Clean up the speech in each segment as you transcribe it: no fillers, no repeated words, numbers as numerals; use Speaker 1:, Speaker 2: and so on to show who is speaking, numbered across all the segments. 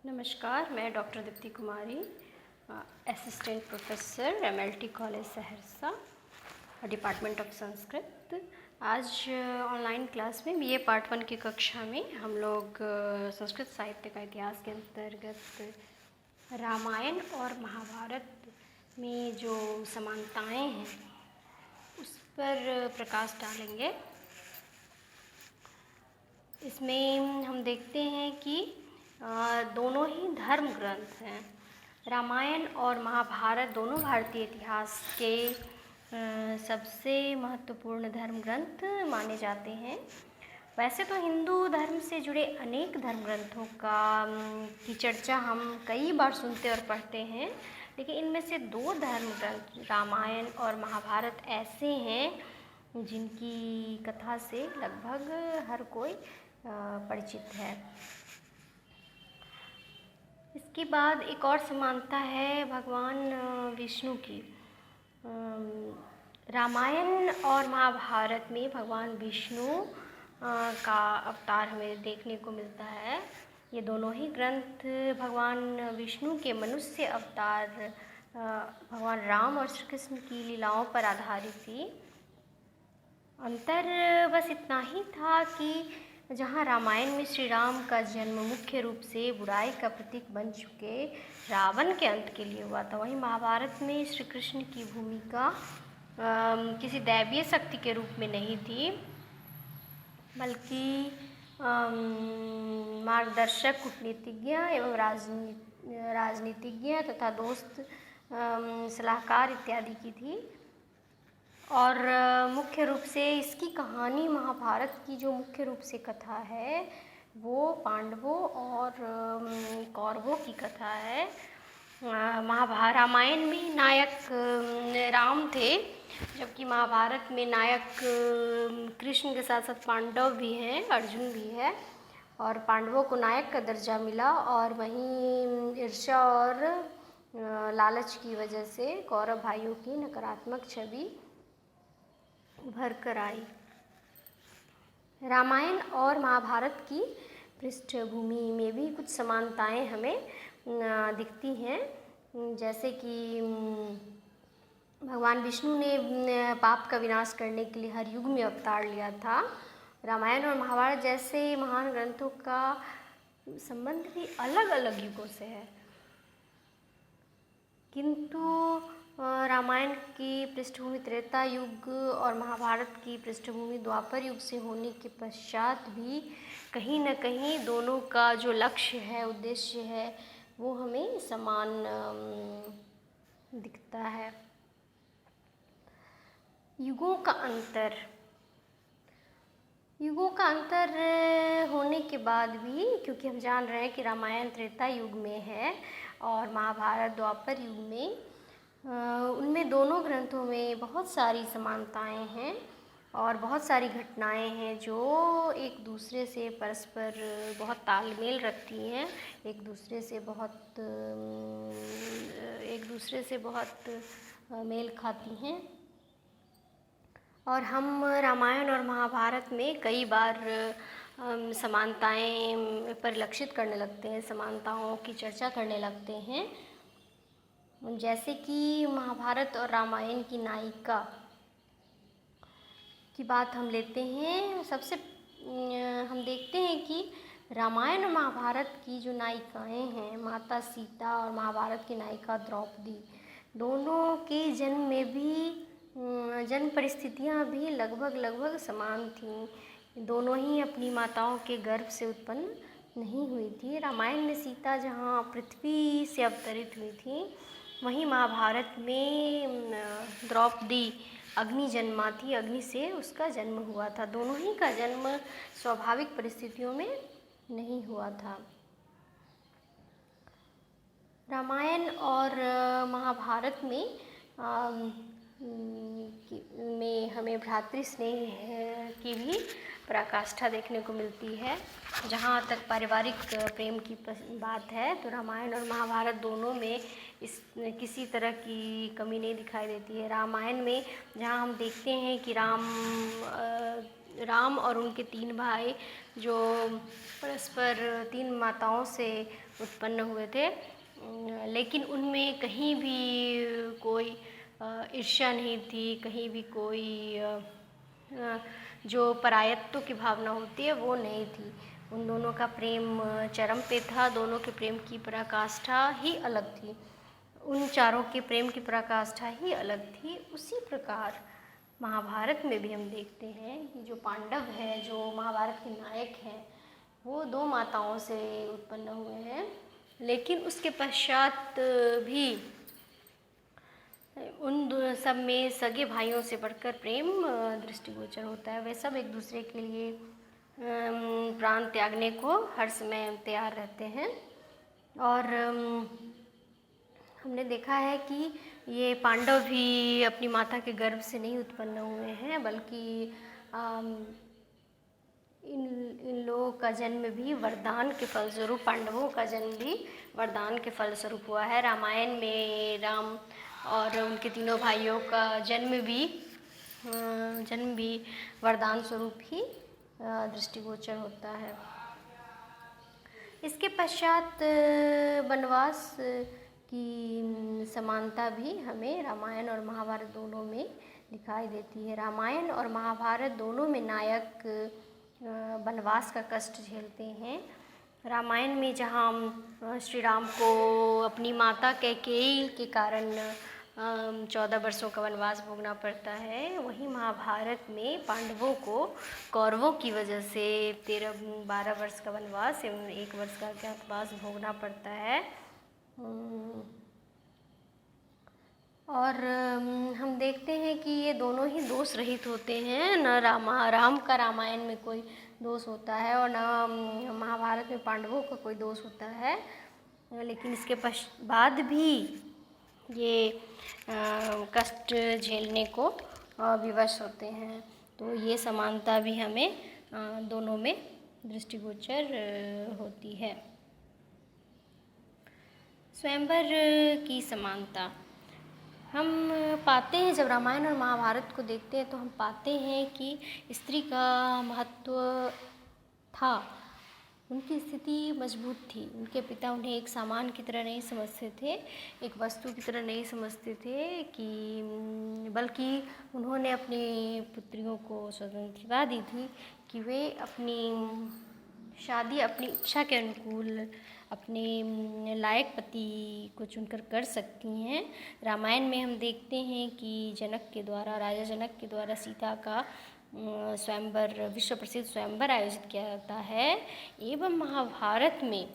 Speaker 1: नमस्कार, मैं doctor Deepti Kumari, assistant professor MLT college Saharsa, department of Sanskrit. आज ऑनलाइन क्लास में बीए पार्ट 1 की कक्षा में हम लोग संस्कृत साहित्य का इतिहास के अंतर्गत रामायण और महाभारत में जो समानताएं हैं उस पर प्रकाश डालेंगे। इसमें हम देखते हैं कि दोनों ही धर्म ग्रंथ हैं। रामायण और महाभारत दोनों भारतीय इतिहास के सबसे महत्वपूर्ण धर्म ग्रंथ माने जाते हैं। वैसे तो हिंदू धर्म से जुड़े अनेक धर्म ग्रंथों की चर्चा हम कई बार सुनते और पढ़ते हैं, लेकिन इनमें से दो धर्म ग्रंथ रामायण और महाभारत ऐसे हैं जिनकी कथा से लगभग हर कोई परिचित है। इसके बाद एक और समानता है भगवान विष्णु की। रामायण और महाभारत में भगवान विष्णु का अवतार हमें देखने को मिलता है। ये दोनों ही ग्रंथ भगवान विष्णु के मनुष्य अवतार भगवान राम और श्री कृष्ण की लीलाओं पर आधारित थी। अंतर बस इतना ही था कि जहाँ रामायण में श्री राम का जन्म मुख्य रूप से बुराई का प्रतीक बन चुके रावण के अंत के लिए हुआ था, वहीं महाभारत में श्री कृष्ण की भूमिका किसी दैवीय शक्ति के रूप में नहीं थी, बल्कि मार्गदर्शक, कूटनीतिज्ञ एवं राजनीतिज्ञ तथा दोस्त, सलाहकार इत्यादि की थी। और मुख्य रूप से इसकी कहानी महाभारत की जो मुख्य रूप से कथा है वो पांडवों और कौरवों की कथा है। रामायण में नायक राम थे, जबकि महाभारत में नायक कृष्ण के साथ साथ पांडव भी हैं, अर्जुन भी है, और पांडवों को नायक का दर्जा मिला। और वहीं ईर्ष्या और लालच की वजह से कौरव भाइयों की नकारात्मक छवि उभर कर आई। रामायण और महाभारत की पृष्ठभूमि में भी कुछ समानताएं हमें दिखती हैं, जैसे कि भगवान विष्णु ने पाप का विनाश करने के लिए हर युग में अवतार लिया था। रामायण और महाभारत जैसे महान ग्रंथों का संबंध भी अलग अलग युगों से है, किंतु रामायण की पृष्ठभूमि त्रेता युग और महाभारत की पृष्ठभूमि द्वापर युग से होने के पश्चात भी कहीं न कहीं दोनों का जो लक्ष्य है, उद्देश्य है, वो हमें समान दिखता है। युगों का अंतर होने के बाद भी, क्योंकि हम जान रहे हैं कि रामायण त्रेता युग में है और महाभारत द्वापर युग में, उनमें दोनों ग्रंथों में बहुत सारी समानताएं हैं और बहुत सारी घटनाएं हैं जो एक दूसरे से परस्पर बहुत तालमेल रखती हैं, एक दूसरे से बहुत मेल खाती हैं। और हम रामायण और महाभारत में कई बार समानताएं परिलक्षित करने लगते हैं, समानताओं की चर्चा करने लगते हैं। जैसे कि महाभारत और रामायण की नायिका की बात हम लेते हैं। सबसे हम देखते हैं कि रामायण और महाभारत की जो नायिकाएं हैं, माता सीता और महाभारत की नायिका द्रौपदी, दोनों के जन्म में भी जन्म परिस्थितियां भी लगभग समान थीं। दोनों ही अपनी माताओं के गर्भ से उत्पन्न नहीं हुई थी। रामायण में सीता जहां पृथ्वी से अवतरित हुई थी, वहीं महाभारत में द्रौपदी अग्नि जन्मा थी, अग्नि से उसका जन्म हुआ था। दोनों ही का जन्म स्वाभाविक परिस्थितियों में नहीं हुआ था। रामायण और महाभारत में हमें भ्रातृस्नेह की भी पराकाष्ठा देखने को मिलती है। जहाँ तक पारिवारिक प्रेम की बात है तो रामायण और महाभारत दोनों में किसी तरह की कमी नहीं दिखाई देती है। रामायण में जहाँ हम देखते हैं कि राम राम और उनके 3 भाई जो परस्पर 3 माताओं से उत्पन्न हुए थे, लेकिन उनमें कहीं भी कोई ईर्ष्या नहीं थी, कहीं भी कोई जो परायत्व की भावना होती है वो नहीं थी। उन दोनों का प्रेम चरम पे था, दोनों के प्रेम की पराकाष्ठा ही अलग थी, उन चारों के प्रेम की पराकाष्ठा ही अलग थी। उसी प्रकार महाभारत में भी हम देखते हैं कि जो पांडव है, जो महाभारत के नायक हैं, वो 2 माताओं से उत्पन्न हुए हैं, लेकिन उसके पश्चात भी उन सब में सगे भाइयों से बढ़कर प्रेम दृष्टिगोचर होता है। वे सब एक दूसरे के लिए प्राण त्यागने को हर समय तैयार रहते हैं। और हमने देखा है कि ये पांडव भी अपनी माता के गर्भ से नहीं उत्पन्न हुए हैं, बल्कि इन लोगों का जन्म भी वरदान के फलस्वरूप, पांडवों का जन्म भी वरदान के फलस्वरूप हुआ है। रामायण में राम और उनके तीनों भाइयों का जन्म भी वरदान स्वरूप ही दृष्टिगोचर होता है। इसके पश्चात वनवास की समानता भी हमें रामायण और महाभारत दोनों में दिखाई देती है। रामायण और महाभारत दोनों में नायक वनवास का कष्ट झेलते हैं। रामायण में जहाँ श्री राम को अपनी माता कैकेयी के कारण 14 वर्षों का वनवास भोगना पड़ता है, वहीं महाभारत में पांडवों को कौरवों की वजह से 12 वर्ष का वनवास एवं 1 वर्ष का अज्ञातवास भोगना पड़ता है। और हम देखते हैं कि ये दोनों ही दोष रहित होते हैं। न राम का रामायण में कोई दोष होता है और न महाभारत में पांडवों का कोई दोष होता है, लेकिन इसके बाद भी ये कष्ट झेलने को विवश होते हैं। तो ये समानता भी हमें दोनों में दृष्टिगोचर होती है। स्वयंवर की समानता हम पाते हैं, जब रामायण और महाभारत को देखते हैं तो हम पाते हैं कि स्त्री का महत्व था, उनकी स्थिति मजबूत थी। उनके पिता उन्हें एक सामान की तरह नहीं समझते थे, एक वस्तु की तरह नहीं समझते थे, कि बल्कि उन्होंने अपनी पुत्रियों को स्वतंत्रता दी थी कि वे अपनी शादी अपनी इच्छा के अनुकूल अपने लायक पति को चुनकर कर सकती हैं। रामायण में हम देखते हैं कि राजा जनक के द्वारा सीता का स्वयंवर, विश्व प्रसिद्ध स्वयंवर आयोजित किया जाता है। एवं महाभारत में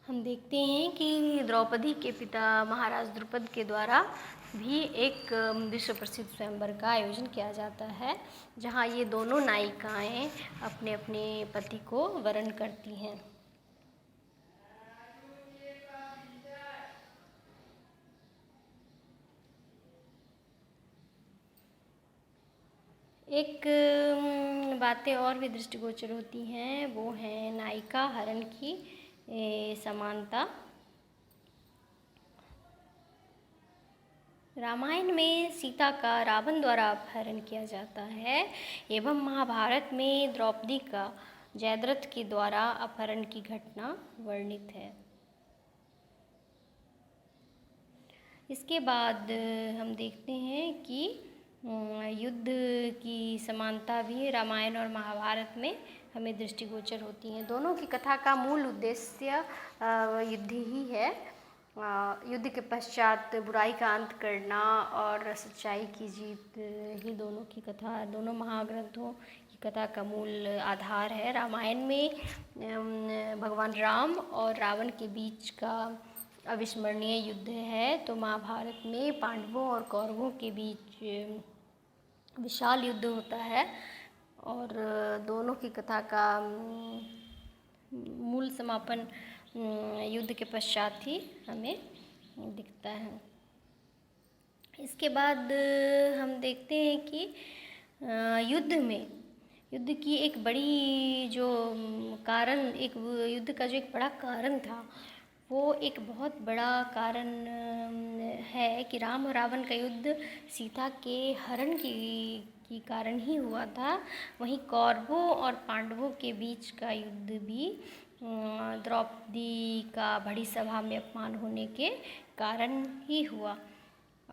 Speaker 1: हम देखते हैं कि द्रौपदी के पिता महाराज द्रुपद के द्वारा भी एक विश्व प्रसिद्ध स्वयंवर का आयोजन किया जाता है, जहाँ ये दोनों नायिकाएं अपने अपने पति को वरण करती हैं। एक बातें और भी दृष्टिगोचर होती हैं, वो है नायिका हरण की समानता। रामायण में सीता का रावण द्वारा अपहरण किया जाता है, एवं महाभारत में द्रौपदी का जयद्रथ के द्वारा अपहरण की घटना वर्णित है। इसके बाद हम देखते हैं कि युद्ध की समानता भी रामायण और महाभारत में हमें दृष्टिगोचर होती हैं। दोनों की कथा का मूल उद्देश्य युद्ध ही है। युद्ध के पश्चात बुराई का अंत करना और सच्चाई की जीत ही दोनों की कथा, दोनों महाग्रंथों की कथा का मूल आधार है। रामायण में भगवान राम और रावण के बीच का अविस्मरणीय युद्ध है, तो महाभारत में पांडवों और कौरवों के बीच विशाल युद्ध होता है और दोनों की कथा का मूल समापन युद्ध के पश्चात ही हमें दिखता है। इसके बाद हम देखते हैं कि युद्ध की एक बड़ी जो कारण, एक युद्ध का जो एक बड़ा कारण था, वो एक बहुत बड़ा कारण है कि राम और रावण का युद्ध सीता के हरण की कारण ही हुआ था। वहीं कौरवों और पांडवों के बीच का युद्ध भी द्रौपदी का बड़ी सभा में अपमान होने के कारण ही हुआ।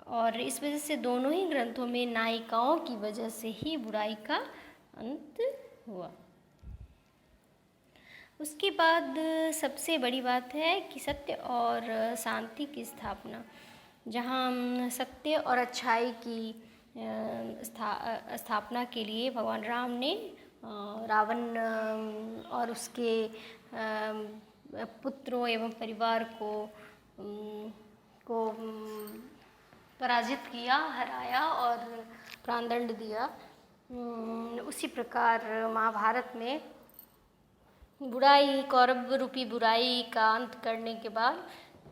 Speaker 1: और इस वजह से दोनों ही ग्रंथों में नायिकाओं की वजह से ही बुराई का अंत हुआ। उसके बाद सबसे बड़ी बात है कि सत्य और शांति की स्थापना, जहाँ सत्य और अच्छाई की स्थापना के लिए भगवान राम ने रावण और उसके पुत्रों एवं परिवार को पराजित किया, हराया और प्राणदंड दिया। उसी प्रकार महाभारत में बुराई, कौरव रूपी बुराई का अंत करने के बाद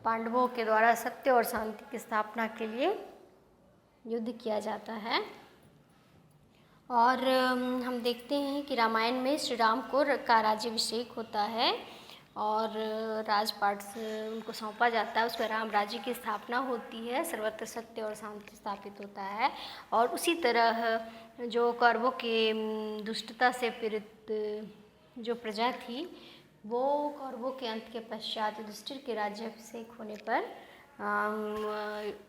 Speaker 1: पांडवों के द्वारा सत्य और शांति की स्थापना के लिए युद्ध किया जाता है। और हम देखते हैं कि रामायण में श्री राम का राज्याभिषेक होता है और राजपाट से उनको सौंपा जाता है। उसमें राम राज्य की स्थापना होती है, सर्वत्र सत्य और शांति स्थापित होता है। और उसी तरह जो कौरवों के दुष्टता से पीड़ित जो प्रजा थी, वो कौरवों के अंत के पश्चात युधिष्ठिर के राज्याभिषेक होने पर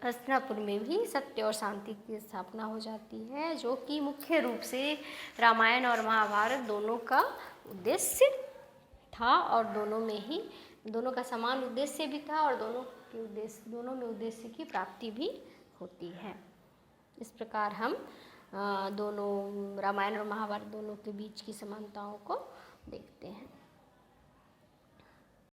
Speaker 1: हस्तिनापुर में भी सत्य और शांति की स्थापना हो जाती है, जो कि मुख्य रूप से रामायण और महाभारत दोनों का उद्देश्य था। और दोनों का समान उद्देश्य भी था और दोनों में उद्देश्य की प्राप्ति भी होती है। इस प्रकार हम दोनों रामायण और महाभारत दोनों के बीच की समानताओं को देखते हैं।